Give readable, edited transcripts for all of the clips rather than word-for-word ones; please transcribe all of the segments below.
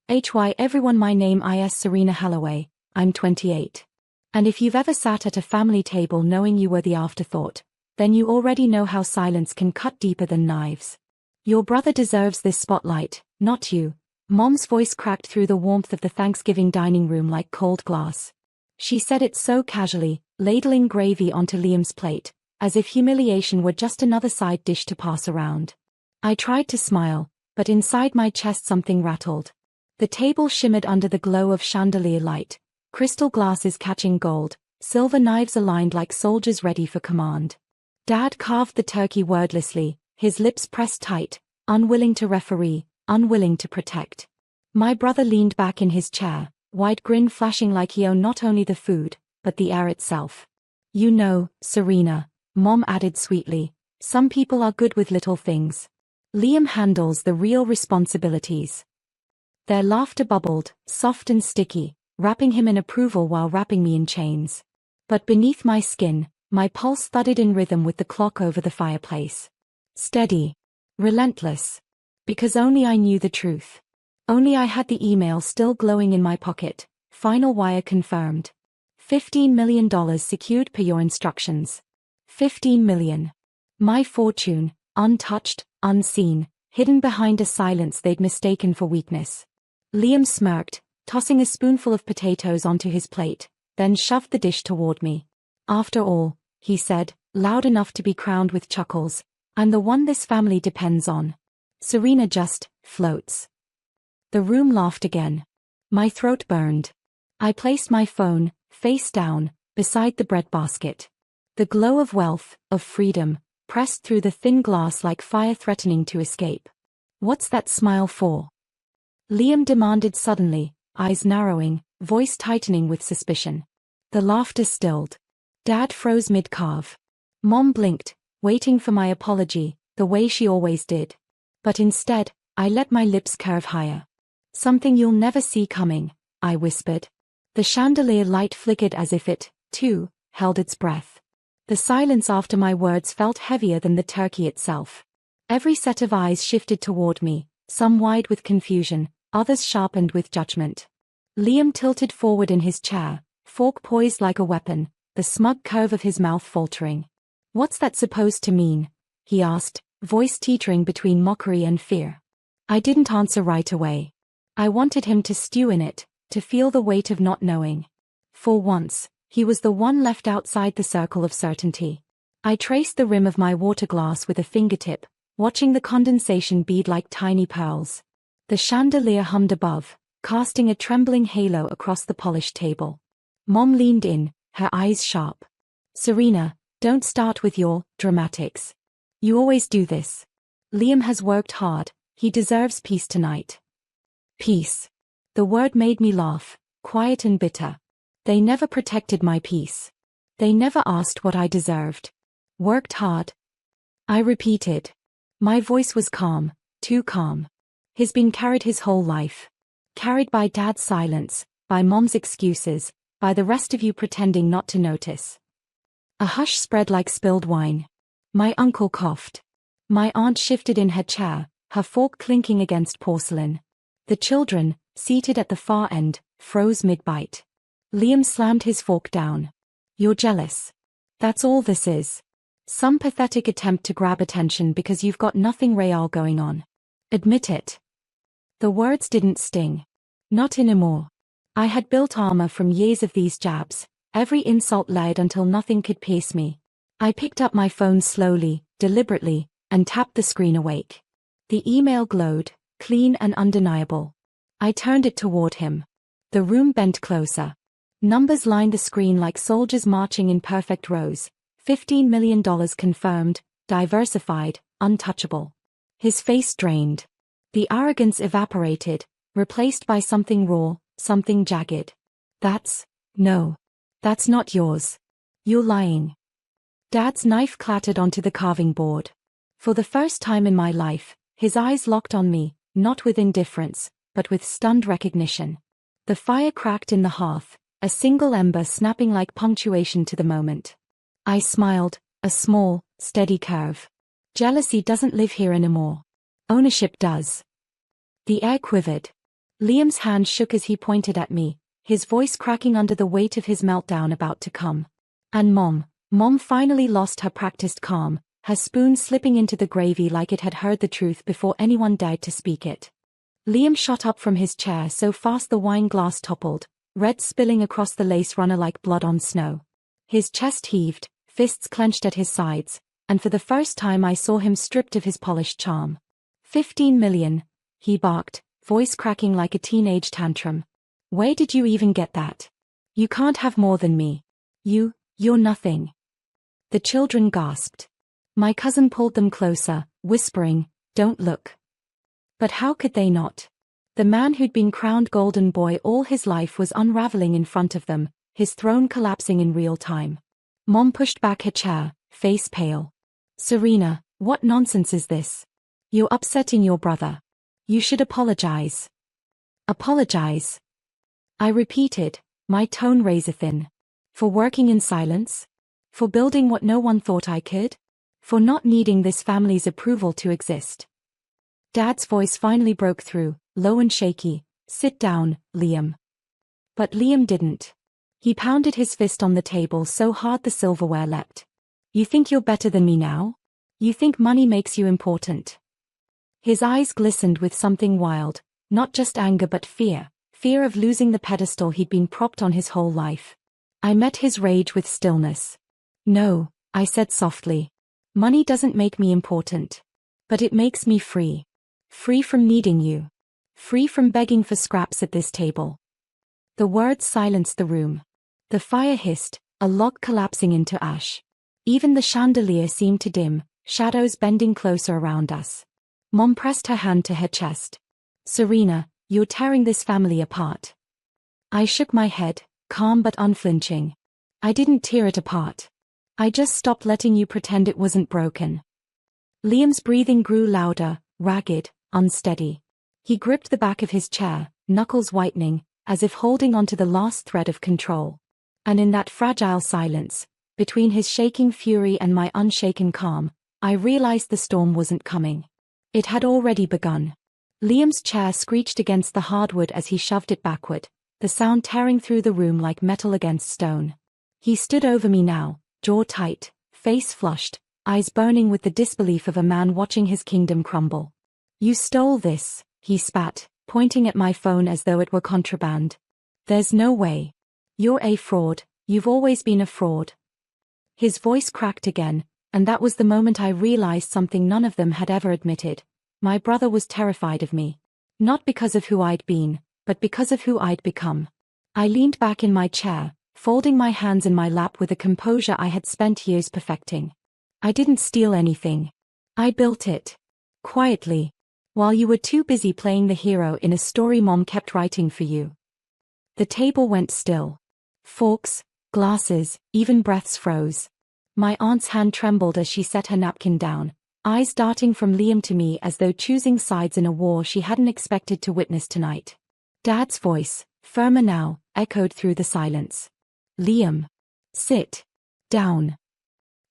Hi everyone, my name is Serena Holloway, I'm 28. And if you've ever sat at a family table knowing you were the afterthought, then you already know how silence can cut deeper than knives. Your brother deserves this spotlight, not you. Mom's voice cracked through the warmth of the Thanksgiving dining room like cold glass. She said it so casually, ladling gravy onto Liam's plate, as if humiliation were just another side dish to pass around. I tried to smile, but inside my chest something rattled. The table shimmered under the glow of chandelier light, crystal glasses catching gold, silver knives aligned like soldiers ready for command. Dad carved the turkey wordlessly, his lips pressed tight, unwilling to referee, unwilling to protect. My brother leaned back in his chair, wide grin flashing like he owned not only the food, but the air itself. You know, Serena, Mom added sweetly, some people are good with little things. Liam handles the real responsibilities. Their laughter bubbled, soft and sticky, wrapping him in approval while wrapping me in chains. But beneath my skin, my pulse thudded in rhythm with the clock over the fireplace. Steady. Relentless. Because only I knew the truth. Only I had the email still glowing in my pocket. Final wire confirmed. $15 million secured per your instructions. 15 million. My fortune, untouched, unseen, hidden behind a silence they'd mistaken for weakness. Liam smirked, tossing a spoonful of potatoes onto his plate, then shoved the dish toward me. After all, he said, loud enough to be crowned with chuckles, I'm the one this family depends on. Serena just floats. The room laughed again. My throat burned. I placed my phone, face down, beside the breadbasket. The glow of wealth, of freedom, pressed through the thin glass like fire threatening to escape. What's that smile for? Liam demanded suddenly, eyes narrowing, voice tightening with suspicion. The laughter stilled. Dad froze mid-carve. Mom blinked, waiting for my apology, the way she always did. But instead, I let my lips curve higher. Something you'll never see coming, I whispered. The chandelier light flickered as if it, too, held its breath. The silence after my words felt heavier than the turkey itself. Every set of eyes shifted toward me, some wide with confusion, others sharpened with judgment. Liam tilted forward in his chair, fork poised like a weapon, the smug curve of his mouth faltering. What's that supposed to mean? He asked, voice teetering between mockery and fear. I didn't answer right away. I wanted him to stew in it, to feel the weight of not knowing. For once, he was the one left outside the circle of certainty. I traced the rim of my water glass with a fingertip, watching the condensation bead like tiny pearls. The chandelier hummed above, casting a trembling halo across the polished table. Mom leaned in, her eyes sharp. Serena, don't start with your dramatics. You always do this. Liam has worked hard, he deserves peace tonight. Peace. The word made me laugh, quiet and bitter. They never protected my peace. They never asked what I deserved. Worked hard? I repeated. My voice was calm, too calm. He's been carried his whole life. Carried by Dad's silence, by Mom's excuses, by the rest of you pretending not to notice. A hush spread like spilled wine. My uncle coughed. My aunt shifted in her chair, her fork clinking against porcelain. The children, seated at the far end, froze mid-bite. Liam slammed his fork down. You're jealous. That's all this is. Some pathetic attempt to grab attention because you've got nothing real going on. Admit it. The words didn't sting. Not anymore. I had built armor from years of these jabs, every insult layered until nothing could pierce me. I picked up my phone slowly, deliberately, and tapped the screen awake. The email glowed, clean and undeniable. I turned it toward him. The room bent closer. Numbers lined the screen like soldiers marching in perfect rows. $15 million confirmed, diversified, untouchable. His face drained. The arrogance evaporated, replaced by something raw, something jagged. No. That's not yours. You're lying. Dad's knife clattered onto the carving board. For the first time in my life, his eyes locked on me, not with indifference, but with stunned recognition. The fire cracked in the hearth, a single ember snapping like punctuation to the moment. I smiled, a small, steady curve. Jealousy doesn't live here anymore. Ownership does. The air quivered. Liam's hand shook as he pointed at me, his voice cracking under the weight of his meltdown about to come. And Mom finally lost her practiced calm, her spoon slipping into the gravy like it had heard the truth before anyone dared to speak it. Liam shot up from his chair so fast the wine glass toppled, red spilling across the lace runner like blood on snow. His chest heaved, fists clenched at his sides, and for the first time I saw him stripped of his polished charm. 15 million, he barked, voice cracking like a teenage tantrum. Where did you even get that? You can't have more than me. You're nothing. The children gasped. My cousin pulled them closer, whispering, "Don't look." But how could they not? The man who'd been crowned golden boy all his life was unraveling in front of them, his throne collapsing in real time. Mom pushed back her chair, face pale. "Serena, what nonsense is this? You're upsetting your brother. You should apologize." "Apologize?" I repeated, my tone razor thin. "For working in silence? For building what no one thought I could? For not needing this family's approval to exist?" Dad's voice finally broke through, low and shaky. "Sit down, Liam." But Liam didn't. He pounded his fist on the table so hard the silverware leapt. "You think you're better than me now? You think money makes you important?" His eyes glistened with something wild, not just anger but fear of losing the pedestal he'd been propped on his whole life. I met his rage with stillness. "No," I said softly. "Money doesn't make me important. But it makes me free. Free from needing you. Free from begging for scraps at this table." The words silenced the room. The fire hissed, a log collapsing into ash. Even the chandelier seemed to dim, shadows bending closer around us. Mom pressed her hand to her chest. "Serena, you're tearing this family apart." I shook my head, calm but unflinching. "I didn't tear it apart. I just stopped letting you pretend it wasn't broken." Liam's breathing grew louder, ragged, unsteady. He gripped the back of his chair, knuckles whitening, as if holding onto the last thread of control. And in that fragile silence, between his shaking fury and my unshaken calm, I realized the storm wasn't coming. It had already begun. Liam's chair screeched against the hardwood as he shoved it backward, the sound tearing through the room like metal against stone. He stood over me now, jaw tight, face flushed, eyes burning with the disbelief of a man watching his kingdom crumble. "You stole this," he spat, pointing at my phone as though it were contraband. "There's no way. You're a fraud, you've always been a fraud." His voice cracked again, and that was the moment I realized something none of them had ever admitted. My brother was terrified of me. Not because of who I'd been, but because of who I'd become. I leaned back in my chair, folding my hands in my lap with a composure I had spent years perfecting. "I didn't steal anything. I built it. Quietly. While you were too busy playing the hero in a story Mom kept writing for you." The table went still. Forks, glasses, even breaths froze. My aunt's hand trembled as she set her napkin down, eyes darting from Liam to me as though choosing sides in a war she hadn't expected to witness tonight. Dad's voice, firmer now, echoed through the silence. "Liam. Sit. Down."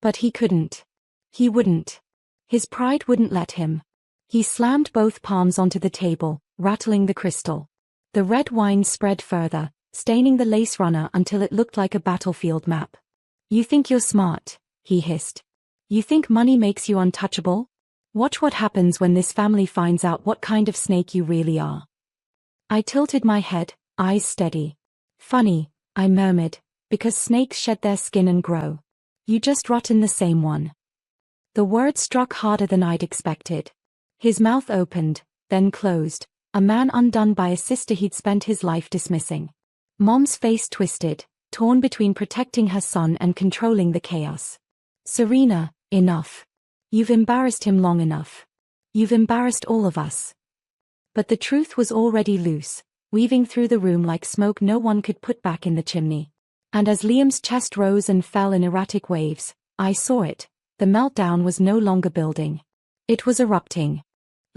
But he couldn't. He wouldn't. His pride wouldn't let him. He slammed both palms onto the table, rattling the crystal. The red wine spread further, staining the lace runner until it looked like a battlefield map. "You think you're smart," he hissed. "You think money makes you untouchable? Watch what happens when this family finds out what kind of snake you really are." I tilted my head, eyes steady. "Funny," I murmured, "because snakes shed their skin and grow. You just rot in the same one." The word struck harder than I'd expected. His mouth opened, then closed, a man undone by a sister he'd spent his life dismissing. Mom's face twisted, torn between protecting her son and controlling the chaos. "Serena, enough. You've embarrassed him long enough. You've embarrassed all of us." But the truth was already loose, weaving through the room like smoke no one could put back in the chimney. And as Liam's chest rose and fell in erratic waves, I saw it. The meltdown was no longer building. It was erupting.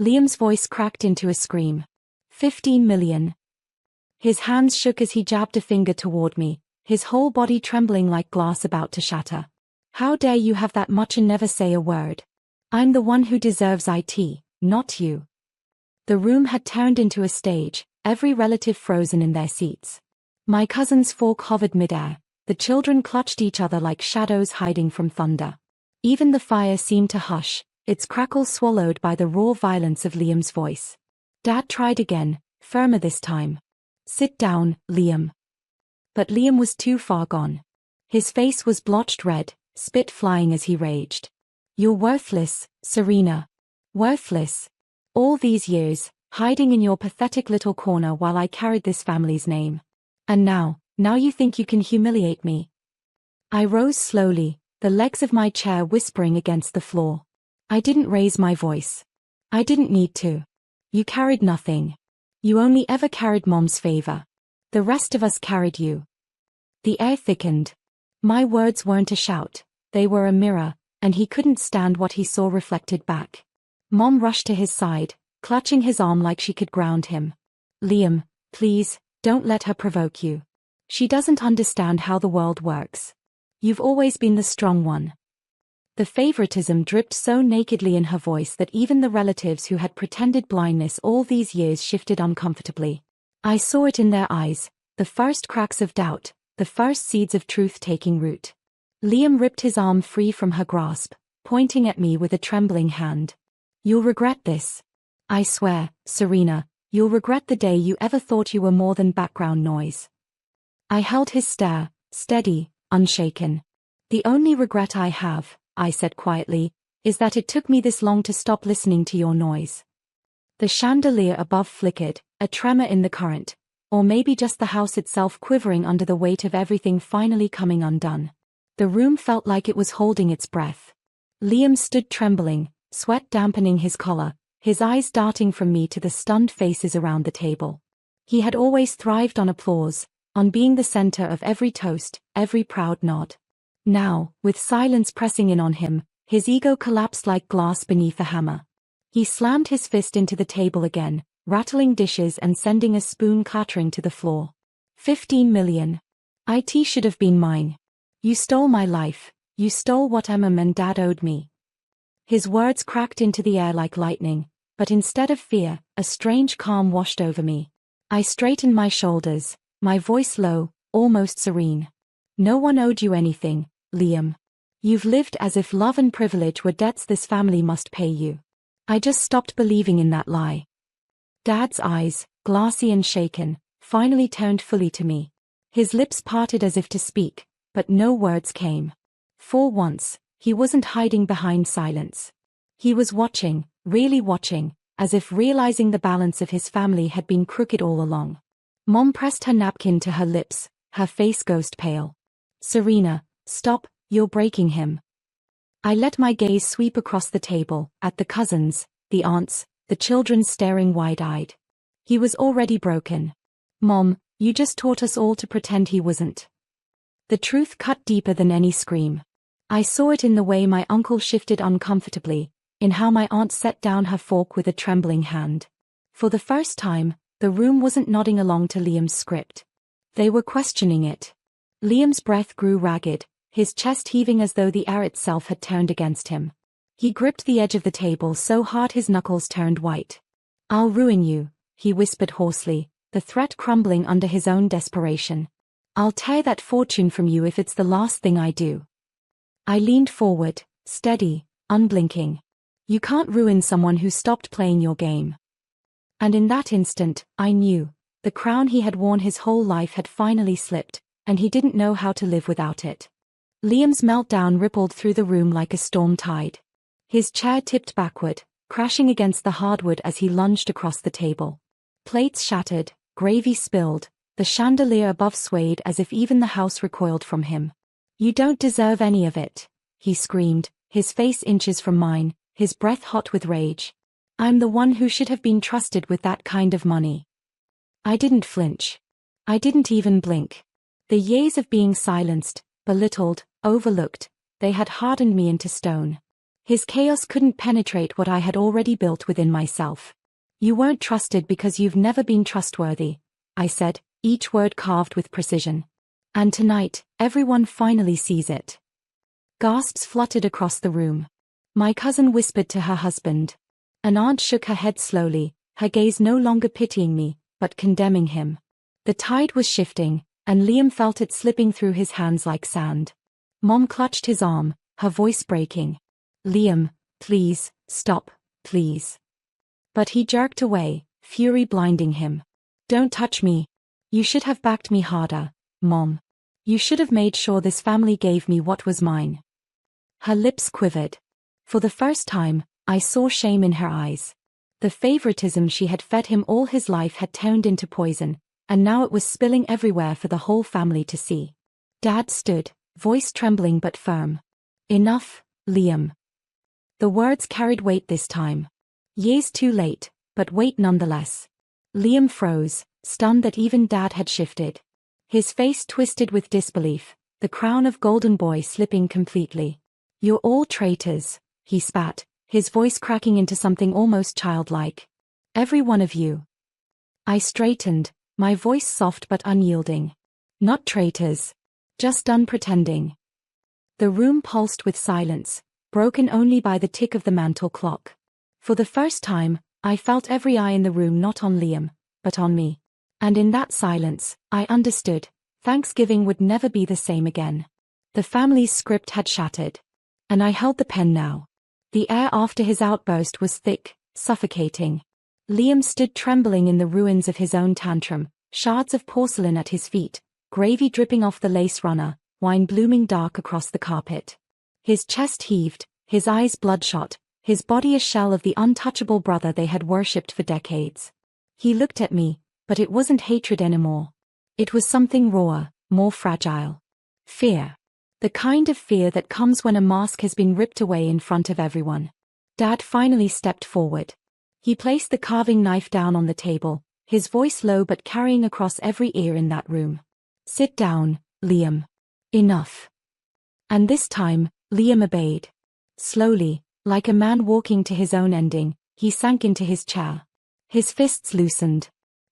Liam's voice cracked into a scream. 15 million. His hands shook as he jabbed a finger toward me, his whole body trembling like glass about to shatter. "How dare you have that much and never say a word? I'm the one who deserves it, not you." The room had turned into a stage, every relative frozen in their seats. My cousin's fork hovered midair, the children clutched each other like shadows hiding from thunder. Even the fire seemed to hush, its crackle swallowed by the raw violence of Liam's voice. Dad tried again, firmer this time. "Sit down, Liam." But Liam was too far gone. His face was blotched red, spit flying as he raged. "You're worthless, Serena. Worthless. All these years, hiding in your pathetic little corner while I carried this family's name. And now you think you can humiliate me." I rose slowly, the legs of my chair whispering against the floor. I didn't raise my voice. I didn't need to. You carried nothing. You only ever carried Mom's favor. The rest of us carried you. The air thickened. My words weren't a shout, they were a mirror, and he couldn't stand what he saw reflected back. Mom rushed to his side, clutching his arm like she could ground him. "Liam, please, don't let her provoke you. She doesn't understand how the world works. You've always been the strong one." The favoritism dripped so nakedly in her voice that even the relatives who had pretended blindness all these years shifted uncomfortably. I saw it in their eyes, the first cracks of doubt, the first seeds of truth taking root. Liam ripped his arm free from her grasp, pointing at me with a trembling hand. "You'll regret this. I swear, Serena, you'll regret the day you ever thought you were more than background noise." I held his stare, steady, unshaken. "The only regret I have," I said quietly, "is that it took me this long to stop listening to your noise." The chandelier above flickered, a tremor in the current, or maybe just the house itself quivering under the weight of everything finally coming undone. The room felt like it was holding its breath. Liam stood trembling, sweat dampening his collar, his eyes darting from me to the stunned faces around the table. He had always thrived on applause, on being the center of every toast, every proud nod. Now, with silence pressing in on him, his ego collapsed like glass beneath a hammer. He slammed his fist into the table again, rattling dishes and sending a spoon clattering to the floor. 15 million. IT should have been mine. You stole my life. You stole what Emma and Dad owed me. His words cracked into the air like lightning, but instead of fear, a strange calm washed over me. I straightened my shoulders, my voice low, almost serene. "No one owed you anything, Liam. You've lived as if love and privilege were debts this family must pay you." I just stopped believing in that lie. Dad's eyes, glassy and shaken, finally turned fully to me. His lips parted as if to speak, but no words came. For once, he wasn't hiding behind silence. He was watching, really watching, as if realizing the balance of his family had been crooked all along. Mom pressed her napkin to her lips, her face ghost pale. "Serena, stop, you're breaking him." I let my gaze sweep across the table, at the cousins, the aunts, the children staring wide-eyed. He was already broken. "Mom, you just taught us all to pretend he wasn't." The truth cut deeper than any scream. I saw it in the way my uncle shifted uncomfortably, in how my aunt set down her fork with a trembling hand. For the first time, the room wasn't nodding along to Liam's script. They were questioning it. Liam's breath grew ragged, his chest heaving as though the air itself had turned against him. He gripped the edge of the table so hard his knuckles turned white. "I'll ruin you," he whispered hoarsely, the threat crumbling under his own desperation. "I'll tear that fortune from you if it's the last thing I do." I leaned forward, steady, unblinking. "You can't ruin someone who stopped playing your game." And in that instant, I knew, the crown he had worn his whole life had finally slipped, and he didn't know how to live without it. Liam's meltdown rippled through the room like a storm tide. His chair tipped backward, crashing against the hardwood as he lunged across the table. Plates shattered, gravy spilled, the chandelier above swayed as if even the house recoiled from him. "You don't deserve any of it," he screamed, his face inches from mine, his breath hot with rage. "I'm the one who should have been trusted with that kind of money." I didn't flinch. I didn't even blink. The years of being silenced, belittled, overlooked, they had hardened me into stone. His chaos couldn't penetrate what I had already built within myself. "You weren't trusted because you've never been trustworthy," I said, each word carved with precision. "And tonight, everyone finally sees it." Gasps fluttered across the room. My cousin whispered to her husband. An aunt shook her head slowly, her gaze no longer pitying me, but condemning him. The tide was shifting, and Liam felt it slipping through his hands like sand. Mom clutched his arm, her voice breaking. "Liam, please, stop, please." But he jerked away, fury blinding him. "Don't touch me. You should have backed me harder, Mom. You should have made sure this family gave me what was mine." Her lips quivered. For the first time, I saw shame in her eyes. The favoritism she had fed him all his life had turned into poison, and now it was spilling everywhere for the whole family to see. Dad stood, voice trembling but firm. "Enough, Liam." The words carried weight this time. Years too late, but weight nonetheless. Liam froze, stunned that even Dad had shifted. His face twisted with disbelief, the crown of golden boy slipping completely. "You're all traitors," he spat, his voice cracking into something almost childlike. "Every one of you." I straightened, my voice soft but unyielding. "Not traitors. Just done pretending." The room pulsed with silence, broken only by the tick of the mantel clock. For the first time, I felt every eye in the room not on Liam, but on me. And in that silence, I understood, Thanksgiving would never be the same again. The family's script had shattered. And I held the pen now. The air after his outburst was thick, suffocating. Liam stood trembling in the ruins of his own tantrum, shards of porcelain at his feet, gravy dripping off the lace runner, wine blooming dark across the carpet. His chest heaved, his eyes bloodshot, his body a shell of the untouchable brother they had worshipped for decades. He looked at me, but it wasn't hatred anymore. It was something rawer, more fragile. Fear. The kind of fear that comes when a mask has been ripped away in front of everyone. Dad finally stepped forward. He placed the carving knife down on the table, his voice low but carrying across every ear in that room. "Sit down, Liam. Enough." And this time, Liam obeyed. Slowly, like a man walking to his own ending, he sank into his chair. His fists loosened.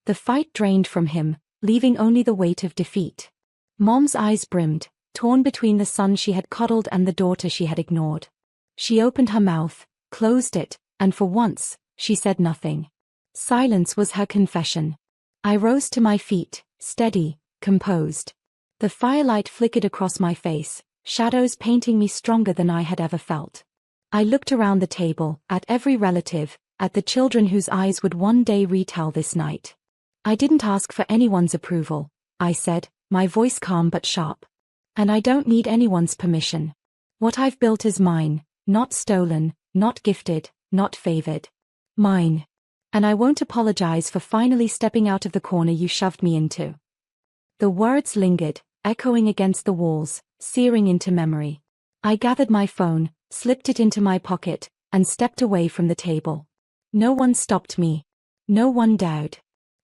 The fight drained from him, leaving only the weight of defeat. Mom's eyes brimmed, torn between the son she had coddled and the daughter she had ignored. She opened her mouth, closed it, and for once, she said nothing. Silence was her confession. I rose to my feet, steady, composed. The firelight flickered across my face, shadows painting me stronger than I had ever felt. I looked around the table, at every relative, at the children whose eyes would one day retell this night. "I didn't ask for anyone's approval," I said, my voice calm but sharp. "And I don't need anyone's permission. What I've built is mine, not stolen, not gifted, not favored. Mine. And I won't apologize for finally stepping out of the corner you shoved me into." The words lingered, echoing against the walls, searing into memory. I gathered my phone, slipped it into my pocket, and stepped away from the table. No one stopped me. No one dared.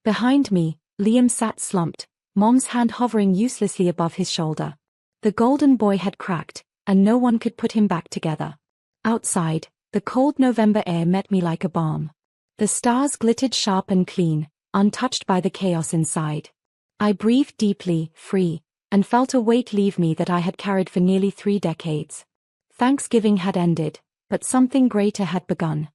Behind me, Liam sat slumped, Mom's hand hovering uselessly above his shoulder. The golden boy had cracked, and no one could put him back together. Outside, the cold November air met me like a balm. The stars glittered sharp and clean, untouched by the chaos inside. I breathed deeply, free, and felt a weight leave me that I had carried for nearly 3 decades. Thanksgiving had ended, but something greater had begun.